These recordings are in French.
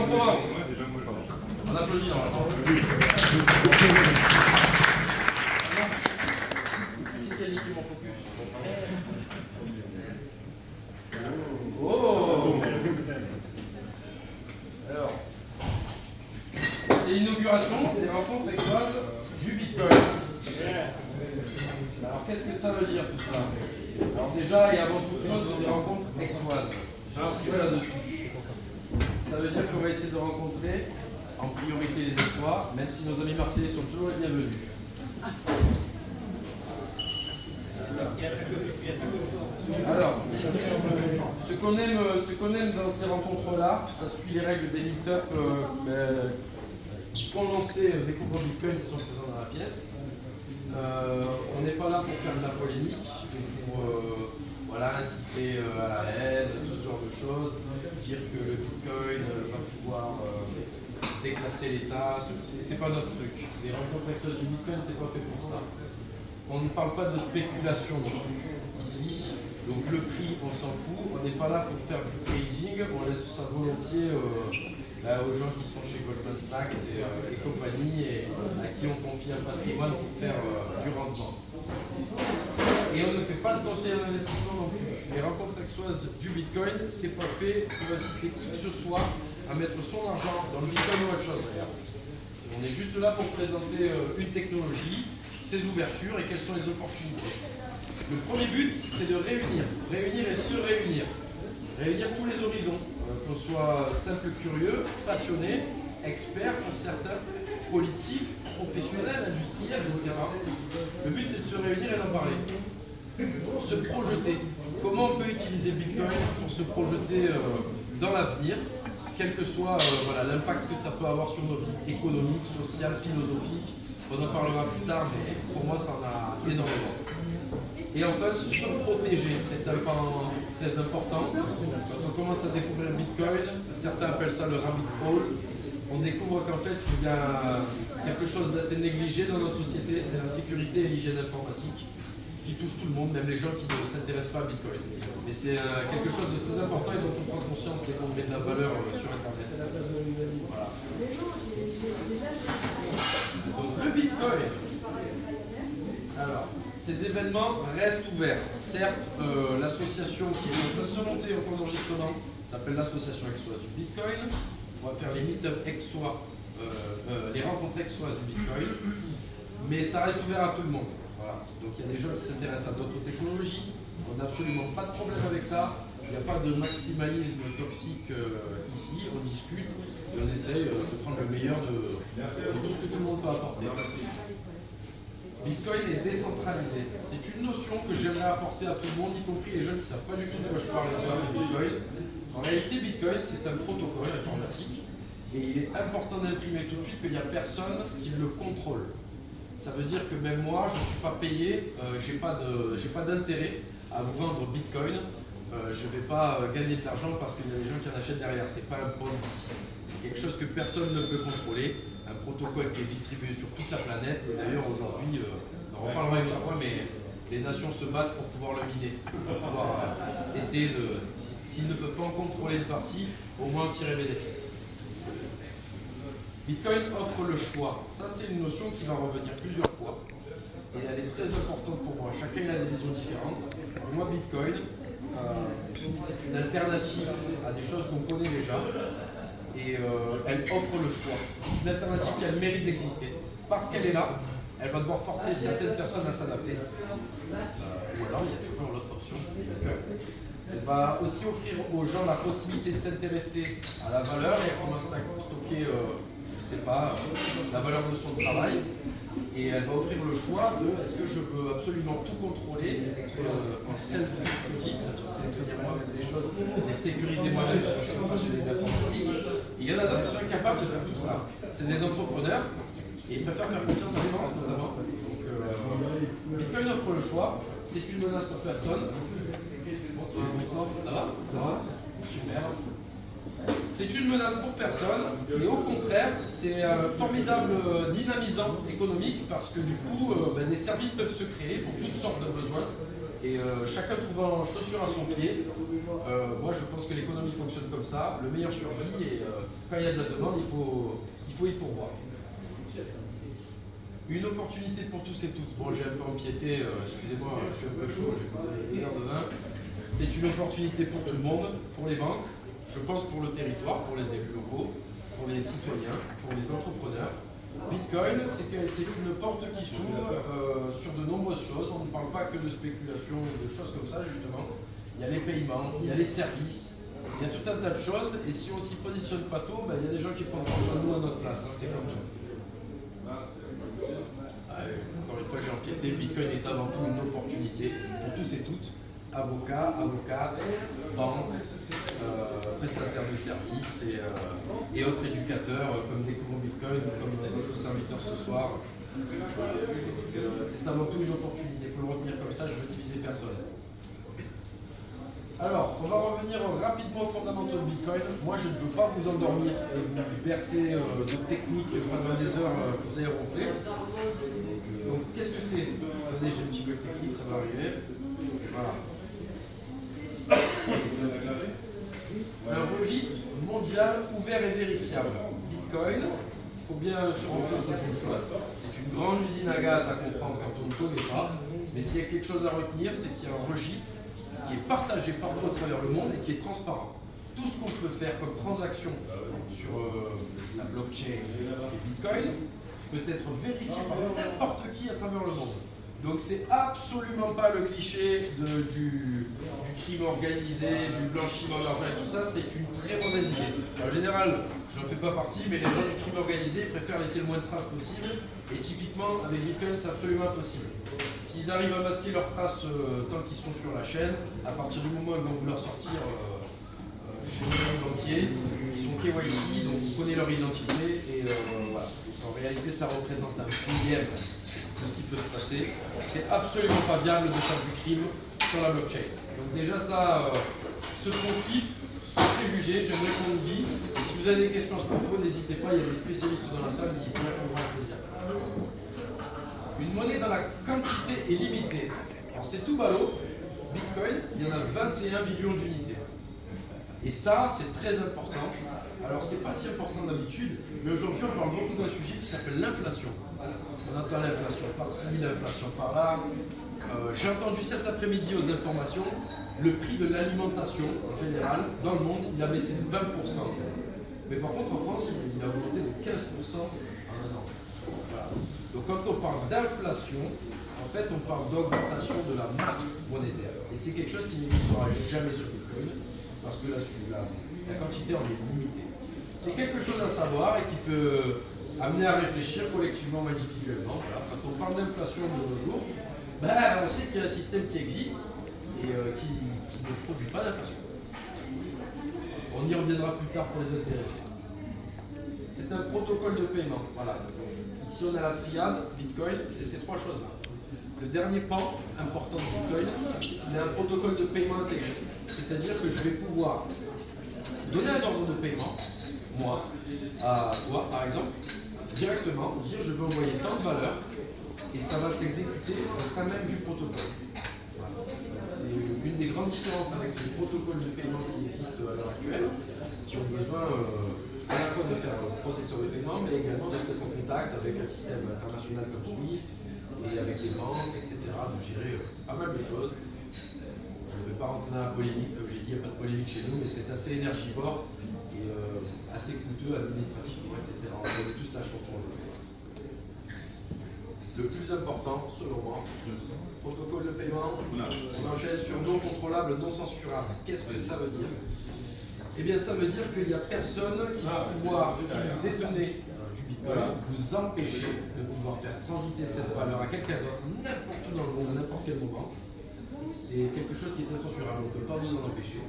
commence. On applaudit normalement. C'est qui a niqué mon focus? Oh. Alors, c'est l'inauguration des rencontres exoises du Bitcoin. Alors, qu'est-ce que ça veut dire tout ça? Alors déjà, et avant toute chose, c'est des rencontres exoises. J'insiste là-dessus. Ça veut dire qu'on va essayer de rencontrer en priorité les Aixois, même si nos amis marseillais sont toujours les bienvenus. Alors, ce qu'on aime dans ces rencontres-là, ça suit les règles des meet-up condensées Découvre Bitcoin qui sont présents dans la pièce. On n'est pas là pour faire de la polémique, pour voilà, inciter à la haine, tout ce genre de choses, dire que le Bitcoin va pouvoir déclasser l'État, c'est pas notre truc. Les rencontres exotiques du Bitcoin, c'est pas fait pour ça. On ne parle pas de spéculation ici, donc le prix, on s'en fout. On n'est pas là pour faire du trading, on laisse ça volontiers aux gens qui sont chez Goldman Sachs et compagnie et à qui on confie un patrimoine pour faire du rendement. Et on ne fait pas de conseil en investissement non plus. Les rencontres exoises du Bitcoin, c'est pas fait pour inciter qui que ce soit à mettre son argent dans le Bitcoin ou autre chose d'ailleurs. On est juste là pour présenter une technologie, ses ouvertures et quelles sont les opportunités. Le premier but, c'est de réunir et se réunir. Réunir tous les horizons, qu'on soit simple curieux, passionné, expert pour certains, politique, professionnel, industriel, je ne sais pas. Le but, c'est de se réunir et d'en parler. Se projeter. Comment on peut utiliser Bitcoin pour se projeter dans l'avenir, quel que soit voilà, l'impact que ça peut avoir sur nos vies économiques, sociales, philosophiques. On en parlera plus tard, mais pour moi, ça en a énormément. Et enfin, se protéger, c'est un pan très important. Quand on commence à découvrir Bitcoin, certains appellent ça le rabbit hole. On découvre qu'en fait, il y a quelque chose d'assez négligé dans notre société, c'est la sécurité et l'hygiène informatique, qui touche tout le monde, même les gens qui ne s'intéressent pas à Bitcoin. Mais c'est quelque chose de très important et dont on prend conscience dès qu'on met de la valeur sur Internet. Voilà. Donc le Bitcoin. Alors, ces événements restent ouverts. Certes, l'association qui est en train de se monter au cours d'enregistrement s'appelle l'association exoise du Bitcoin. On va faire les meet-up exois, les rencontres exoises du Bitcoin, mais ça reste ouvert à tout le monde. Voilà. Donc il y a des gens qui s'intéressent à d'autres technologies. On n'a absolument pas de problème avec ça. Il n'y a pas de maximalisme toxique ici. On discute et on essaye de prendre le meilleur de tout ce que tout le monde peut apporter. Bitcoin est décentralisé. C'est une notion que j'aimerais apporter à tout le monde, y compris les jeunes qui ne savent pas du tout de quoi je parle sur Bitcoin. En réalité, Bitcoin, c'est un protocole informatique et il est important d'imprimer tout de suite qu'il n'y a personne qui le contrôle. Ça veut dire que même moi, je ne suis pas payé, je n'ai pas d'intérêt à vous vendre Bitcoin. Je ne vais pas gagner de l'argent parce qu'il y a des gens qui en achètent derrière. Ce n'est pas un Ponzi. C'est quelque chose que personne ne peut contrôler. Un protocole qui est distribué sur toute la planète. Et d'ailleurs, aujourd'hui, on en reparlera une autre fois, mais les nations se battent pour pouvoir le miner. Pour pouvoir essayer de, s'ils ne peuvent pas en contrôler une partie, au moins en tirer bénéfice. Bitcoin offre le choix. Ça, c'est une notion qui va revenir plusieurs fois. Et elle est très importante pour moi. Chacun a des visions différentes. Pour moi, Bitcoin, c'est une alternative à des choses qu'on connaît déjà. Et elle offre le choix. C'est une alternative qui a le mérite d'exister. Parce qu'elle est là, elle va devoir forcer certaines personnes à s'adapter. Ou alors, il y a toujours l'autre option. Elle va aussi offrir aux gens la possibilité de s'intéresser à la valeur et comment stocker, je ne sais pas, la valeur de son travail. Et elle va offrir le choix de est-ce que je veux absolument tout contrôler, être en self-custody, c'est-à-dire détenir moi-même les choses, les sécuriser moi-même parce que je suis passionné d'informatique. Et il y en a d'autres qui sont incapables de faire tout ça. C'est des entrepreneurs et ils préfèrent faire confiance à des banques notamment. Donc Bitcoin offre le choix, c'est une menace pour personne. Ça va? Super. C'est une menace pour personne et au contraire, c'est un formidable dynamisant économique parce que du coup, des services peuvent se créer pour toutes sortes de besoins Et chacun trouvant chaussure à son pied, moi je pense que l'économie fonctionne comme ça, le meilleur survit et quand il y a de la demande, il faut y pourvoir. Une opportunité pour tous et toutes. Bon, j'ai un peu empiété, excusez-moi, je suis un peu chaud, j'ai pas des verres de vin. C'est une opportunité pour tout le monde, pour les banques, je pense pour le territoire, pour les élus locaux, pour les citoyens, pour les entrepreneurs. Bitcoin, c'est une porte qui s'ouvre sur de nombreuses choses. On ne parle pas que de spéculation ou de choses comme ça, justement. Il y a les paiements, il y a les services, il y a tout un tas de choses. Et si on ne s'y positionne pas tôt, il y a des gens qui prendront nous à notre place. Hein, c'est comme tout. Encore une fois, j'ai empiété. Bitcoin est avant tout une opportunité pour tous et toutes. Avocats, avocates, banques, prestataires de services et autres éducateurs comme Découvrons Bitcoin ou comme votre serviteur ce soir. C'est avant tout une opportunité, il faut le retenir comme ça, je ne veux diviser personne. Alors, on va revenir rapidement aux fondamentaux de Bitcoin. Moi, je ne veux pas vous endormir et vous bercer de techniques pendant des heures que vous allez ronfler. Donc, qu'est-ce que c'est? Attendez, j'ai un petit bug technique, ça va arriver. Voilà. Un registre mondial ouvert et vérifiable. Bitcoin, il faut bien se rendre compte d'une chose. C'est une grande usine à gaz à comprendre quand on ne connaît pas. Mais s'il y a quelque chose à retenir, c'est qu'il y a un registre qui est partagé partout à travers le monde et qui est transparent. Tout ce qu'on peut faire comme transaction sur la blockchain qui est Bitcoin peut être vérifié par n'importe qui à travers le monde. Donc c'est absolument pas le cliché du crime organisé, du blanchiment d'argent et tout ça, c'est une très mauvaise idée. En général, je n'en fais pas partie, mais les gens du crime organisé préfèrent laisser le moins de traces possible. Et typiquement, avec Bitcoin, c'est absolument impossible. S'ils arrivent à masquer leurs traces tant qu'ils sont sur la chaîne, à partir du moment où ils vont vouloir sortir chez les banquiers, ils sont KYC, donc on connaît leur identité, et voilà. En réalité, ça représente un millième de ce qui peut se passer. C'est absolument pas viable de faire du crime sur la blockchain. Donc déjà ça, ce poncif, ce préjugé, j'aimerais qu'on le dise. Si vous avez des questions à ce propos, n'hésitez pas, il y a des spécialistes dans la salle, ils y répondront avec plaisir. Une monnaie dans la quantité est limitée. Alors c'est tout ballot, Bitcoin, il y en a 21 millions d'unités. Et ça, c'est très important. Alors, c'est pas si important d'habitude, mais aujourd'hui, on parle beaucoup d'un sujet qui s'appelle l'inflation. On entend l'inflation par-ci, l'inflation par-là. J'ai entendu cet après-midi aux informations, le prix de l'alimentation, en général, dans le monde, il a baissé de 20%. Mais par contre, en France, il a augmenté de 15% en un an. Voilà. Donc, quand on parle d'inflation, en fait, on parle d'augmentation de la masse monétaire. Et c'est quelque chose qui n'existera jamais sur Bitcoin, parce que la quantité en est limitée. C'est quelque chose à savoir et qui peut amener à réfléchir collectivement ou individuellement. Voilà. Quand on parle d'inflation de nos jours, on sait qu'il y a un système qui existe et qui ne produit pas d'inflation. On y reviendra plus tard pour les intéressés. C'est un protocole de paiement. Voilà. Ici, on a la triade, Bitcoin, c'est ces trois choses-là. Le dernier pan important de Bitcoin, il y a un protocole de paiement intégré. C'est-à-dire que je vais pouvoir donner un ordre de paiement, moi, à toi par exemple, directement, dire je veux envoyer tant de valeur et ça va s'exécuter au sein même du protocole. Voilà. C'est une des grandes différences avec les protocoles de paiement qui existent à l'heure actuelle, qui ont besoin à la fois de faire processeur de paiement, mais également de se mettre en contact avec un système international comme SWIFT et avec les banques, etc., de gérer pas mal de choses. Je ne vais pas rentrer dans la polémique, comme j'ai dit, il n'y a pas de polémique chez nous, mais c'est assez énergivore et assez coûteux administrativement, etc. On connaît tous la chanson, je pense. Le plus important, selon moi, protocole de paiement, on enchaîne sur non contrôlable, non censurable. Qu'est-ce que ça veut dire? Eh bien, ça veut dire qu'il n'y a personne qui va pouvoir, si vous détenez du Bitcoin, vous empêcher de pouvoir faire transiter cette valeur à quelqu'un d'autre, n'importe où dans le monde, à n'importe quel moment. C'est quelque chose qui est incensurable, on ne peut pas vous en empêcher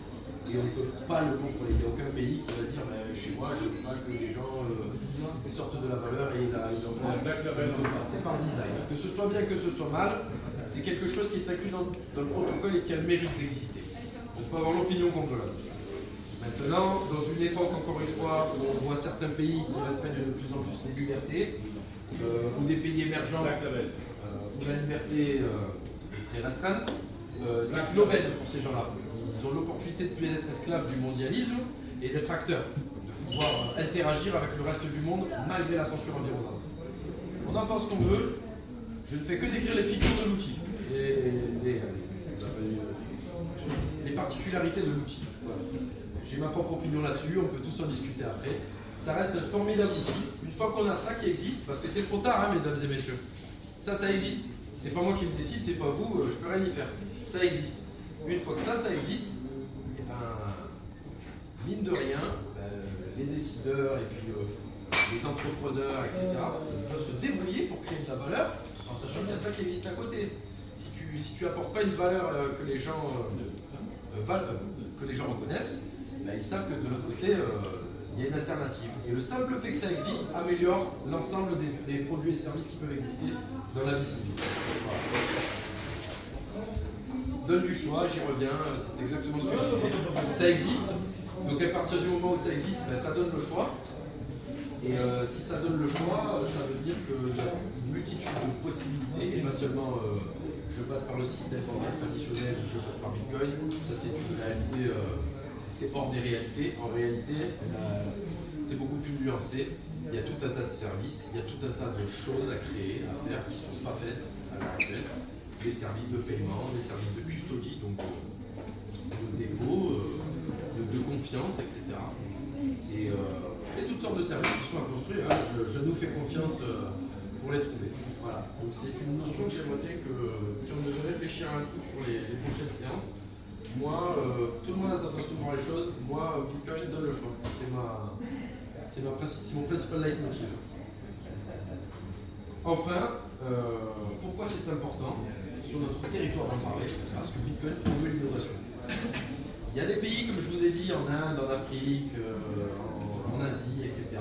et on ne peut pas le contrôler. Il n'y a aucun pays qui va dire chez moi je ne veux pas que les gens sortent de la valeur et c'est par design. Que ce soit bien, que ce soit mal, c'est quelque chose qui est inclus dans le protocole et qui a le mérite d'exister. On peut avoir l'opinion qu'on veut là-dessus. Maintenant, dans une époque encore une fois où on voit certains pays qui respectent de plus en plus les libertés, ou des pays émergents où la liberté est très restreinte, c'est une aubaine pour ces gens-là. Ils ont l'opportunité de ne plus être esclaves du mondialisme et d'être acteurs, de pouvoir interagir avec le reste du monde malgré la censure environnante. On en pense qu'on veut, je ne fais que décrire les features de l'outil, les particularités de l'outil. Voilà. J'ai ma propre opinion là-dessus, on peut tous en discuter après. Ça reste un formidable outil. Une fois qu'on a ça qui existe, parce que c'est trop tard, hein, mesdames et messieurs, ça existe. C'est pas moi qui le décide, c'est pas vous, je peux rien y faire. Ça existe. Une fois que ça existe, et ben, mine de rien, les décideurs et puis les entrepreneurs, etc., peuvent se débrouiller pour créer de la valeur en sachant qu'il y a ça qui existe à côté. Si tu apportes pas une valeur que les gens reconnaissent, ben, ils savent que de l'autre côté, il y a une alternative. Et le simple fait que ça existe améliore l'ensemble des produits et services qui peuvent exister dans la vie civile. Voilà. Donne du choix, j'y reviens, c'est exactement ce que je disais. Ça existe, donc à partir du moment où ça existe, ben, ça donne le choix. Et si ça donne le choix, ça veut dire qu'il y a une multitude de possibilités, et pas seulement je passe par le système bancaire traditionnel, je passe par Bitcoin, ça c'est une réalité, c'est hors des réalités. En réalité, c'est beaucoup plus nuancé. Il y a tout un tas de services, il y a tout un tas de choses à créer, à faire, qui ne sont pas faites à l'heure actuelle. Des services de paiement, des services de custody, donc de dépôt, de confiance, etc. Et toutes sortes de services qui sont à construire. Hein. Je nous fais confiance pour les trouver. Voilà. Donc c'est une notion que j'aimerais bien que, si on devait réfléchir à un truc sur les prochaines séances, moi, tout le monde a sa façon de voir les choses. Moi, Bitcoin donne le choix. C'est mon principal leitmotiv. Enfin, pourquoi c'est important sur notre territoire d'en parler? Parce que Bitcoin promeut l'innovation. Il y a des pays, comme je vous ai dit, en Inde, en Afrique, en Asie, etc.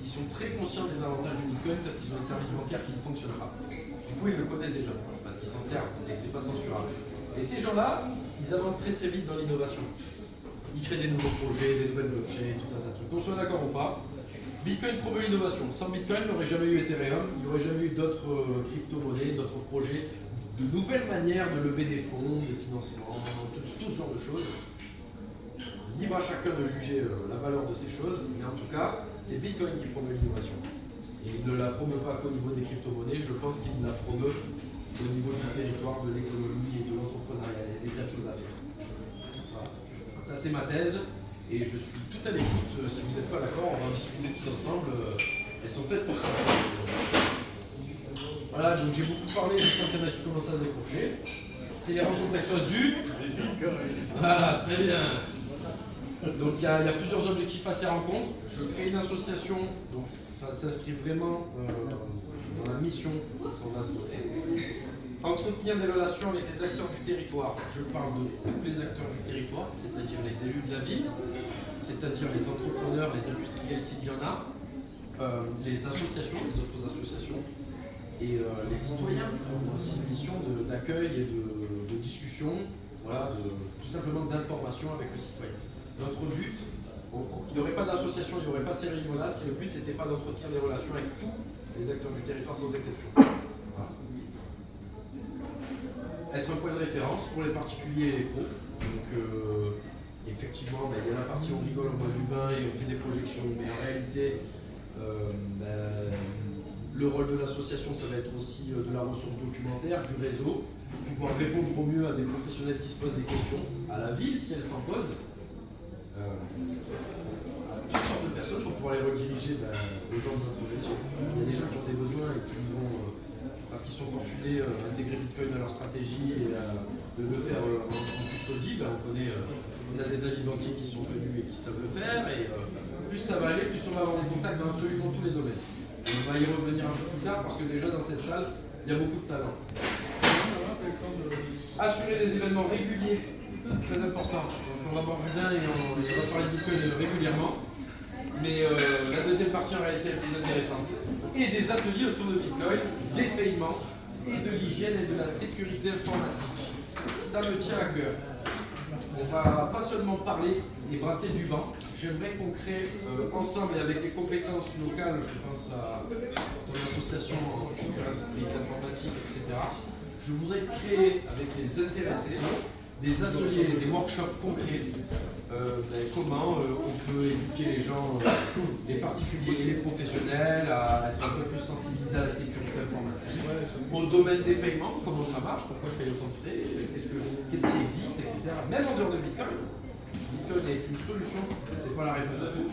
Ils sont très conscients des avantages du Bitcoin parce qu'ils ont des services bancaires qui ne fonctionnent pas. Du coup, ils le connaissent déjà, parce qu'ils s'en servent et que ce n'est pas censurable. Et ces gens-là, ils avancent très très vite dans l'innovation. Ils créent des nouveaux projets, des nouvelles blockchains, tout un tas de trucs. Qu'on soit d'accord ou pas, Bitcoin promeut l'innovation. Sans Bitcoin, il n'y aurait jamais eu Ethereum, il n'y aurait jamais eu d'autres crypto-monnaies, d'autres projets, de nouvelles manières de lever des fonds, des financements, tout ce genre de choses. Libre à chacun de juger la valeur de ces choses, mais en tout cas, c'est Bitcoin qui promeut l'innovation. Et il ne la promeut pas qu'au niveau des crypto-monnaies, je pense qu'il la promeut au niveau du territoire, de l'économie et de l'entrepreneuriat. Il y a des tas de choses à faire. Voilà. Ça, c'est ma thèse, et je suis tout à l'écoute. Si vous n'êtes pas d'accord, on va en discuter tous ensemble. Elles sont faites pour ça. Voilà, donc j'ai beaucoup parlé, je sens qu'il y en a qui commencent à décrocher. C'est les rencontres exoises du Bitcoin. Voilà, très bien. Donc il y a plusieurs objectifs à ces rencontres. Je crée une association, donc ça s'inscrit vraiment dans la mission qu'on va se donner. Entretenir des relations avec les acteurs du territoire. Je parle de tous les acteurs du territoire, c'est-à-dire les élus de la ville, c'est-à-dire les entrepreneurs, les industriels s'il y en a, les associations, les autres associations, et les citoyens ont aussi une mission d'accueil et de discussion, voilà, tout simplement d'information avec le citoyen. Notre but, il n'y aurait pas d'association, il n'y aurait pas ces réunions-là si le but n'était pas d'entretenir des relations avec tous les acteurs du territoire sans exception. Voilà. Être un point de référence pour les particuliers et les pros. Donc effectivement, il y a la partie on rigole, on boit du vin et on fait des projections, mais en réalité, le rôle de l'association, ça va être aussi de la ressource documentaire, du réseau, pouvoir répondre au mieux à des professionnels qui se posent des questions, à la ville si elle s'en pose. Toutes sortes de personnes pour pouvoir les rediriger aux gens de notre région. Il y a des gens qui ont des besoins et qui vont, parce qu'ils sont fortunés, intégrer Bitcoin dans leur stratégie et de le faire en custodie. On a des amis banquiers qui sont venus et qui savent le faire. Et plus ça va aller, plus on va avoir des contacts dans absolument tous les domaines. Et on va y revenir un peu plus tard parce que déjà dans cette salle, il y a beaucoup de talent. Assurer des événements réguliers. Très important. Donc on va boire du vin et on va parler de Bitcoin régulièrement. Mais la deuxième partie en réalité est la plus intéressante. Et des ateliers autour de Bitcoin, des paiements et de l'hygiène et de la sécurité informatique. Ça me tient à cœur. On va pas seulement parler et brasser du vent. J'aimerais qu'on crée ensemble et avec les compétences locales, je pense à ton association en sécurité informatique, etc., je voudrais créer avec les intéressés des ateliers, des workshops concrets. Comment on peut éduquer les gens, les particuliers et les professionnels à être un peu plus sensibilisés à la sécurité informatique, au domaine des paiements, comment ça marche, pourquoi je paye autant de frais, qu'est-ce qui existe, etc. Même en dehors de Bitcoin. Bitcoin est une solution, c'est pas la réponse à tout.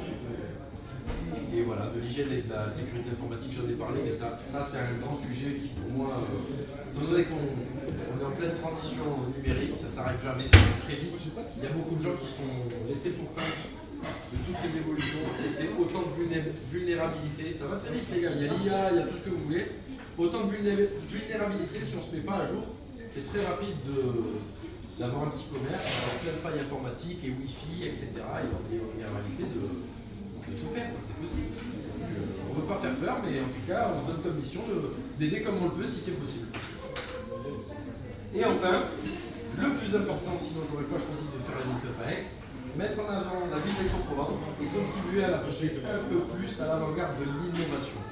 Et voilà, de l'hygiène et de la sécurité informatique, j'en ai parlé, mais ça c'est un grand sujet qui, pour moi, étant donné qu'on est en pleine transition numérique, ça s'arrête jamais, ça va très vite. Il y a beaucoup de gens qui sont laissés pour compte de toutes ces évolutions, et c'est autant de vulnérabilité. Ça va très vite, les gars, il y a l'IA, il y a tout ce que vous voulez. Autant de vulnérabilité, si on ne se met pas à jour, c'est très rapide d'avoir un petit commerce, avoir plein de failles informatiques et Wi-Fi, etc. Et il y a en réalité de tout perdre, c'est possible. On ne veut pas faire peur, mais en tout cas, on se donne comme mission d'aider comme on le peut si c'est possible. Et enfin, le plus important, sinon je n'aurais pas choisi de faire la Meetup à Aix, mettre en avant la ville d'Aix-en-Provence et contribuer à la pousser un peu plus à l'avant-garde de l'innovation.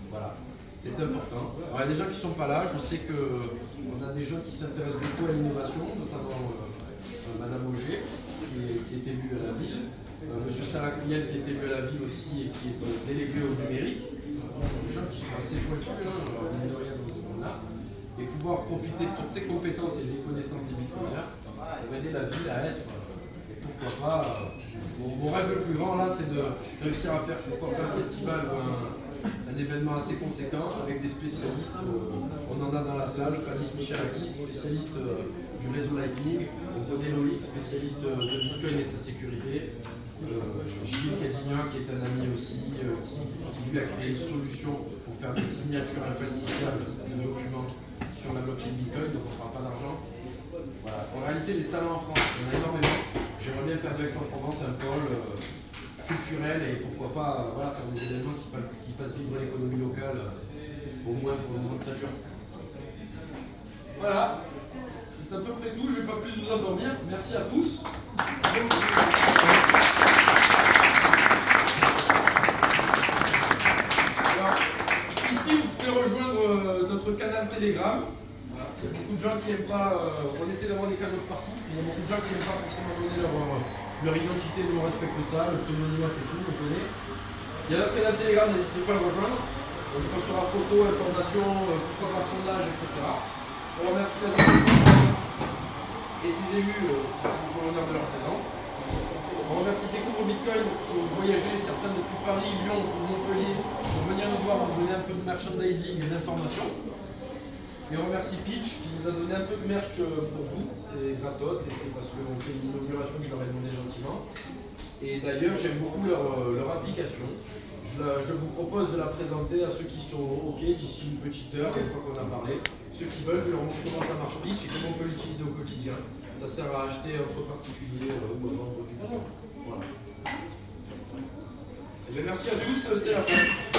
Voilà, c'est important. Alors, il y a des gens qui ne sont pas là, je sais qu'on a des gens qui s'intéressent beaucoup à l'innovation, notamment Madame Auger, qui est élue à la ville. Monsieur Sarah-Cugnel qui est élu à la ville aussi et qui est délégué au numérique. Des gens qui sont assez pointus, mine de rien dans ce domaine-là. Et pouvoir profiter de toutes ces compétences et des connaissances des bitcoiners, ça va aider la ville à être, et pourquoi pas, mon rêve le plus grand là, c'est de réussir à faire pourquoi pas un festival ou un événement assez conséquent avec des spécialistes. On en a dans la salle, Fanny Michalakis, spécialiste du réseau Lightning, on connaît Loïc, spécialiste de Bitcoin et de sa sécurité. Gilles Cadignan, qui est un ami aussi, qui lui a créé une solution pour faire des signatures infalsifiables de documents sur la blockchain Bitcoin, donc on ne parle pas d'argent. Voilà. En réalité, les talents en France, il y en a énormément. J'aimerais bien faire de Aix-en-Provence un pôle culturel et pourquoi pas faire des événements qui fassent vivre l'économie locale, au moins pour le moment de sa durée. Voilà, c'est à peu près tout, je ne vais pas plus vous endormir. Merci à tous. Ici, vous pouvez rejoindre notre canal Telegram. Voilà. Il y a beaucoup de gens qui n'aiment pas, on essaie d'avoir des canaux de partout, il y a beaucoup de gens qui n'aiment pas forcément donner leur identité, nous on respecte ça, le pseudonyme c'est tout, on connaît. Il y a notre canal Telegram, n'hésitez pas à le rejoindre. On y postera photos, informations, pourquoi pas sondage, etc. On remercie la direction et ses élus qui font l'honneur de leur présence. On remercie Découvre Bitcoin qui ont voyagé, certains depuis Paris, Lyon ou Montpellier, pour venir nous voir, nous donner un peu de merchandising et d'informations. Et on remercie Pitch qui nous a donné un peu de merch pour vous, c'est gratos et c'est parce qu'on fait une inauguration que je leur ai demandé gentiment. Et d'ailleurs j'aime beaucoup leur application. Je vous propose de la présenter à ceux qui sont OK d'ici une petite heure, une fois qu'on a parlé. Ceux qui veulent, je vais leur montrer comment ça marche Pitch et comment on peut l'utiliser au quotidien. Ça sert à acheter entre particuliers ou à vendre du Bitcoin. Voilà. Et bien, merci à tous, c'est la fin.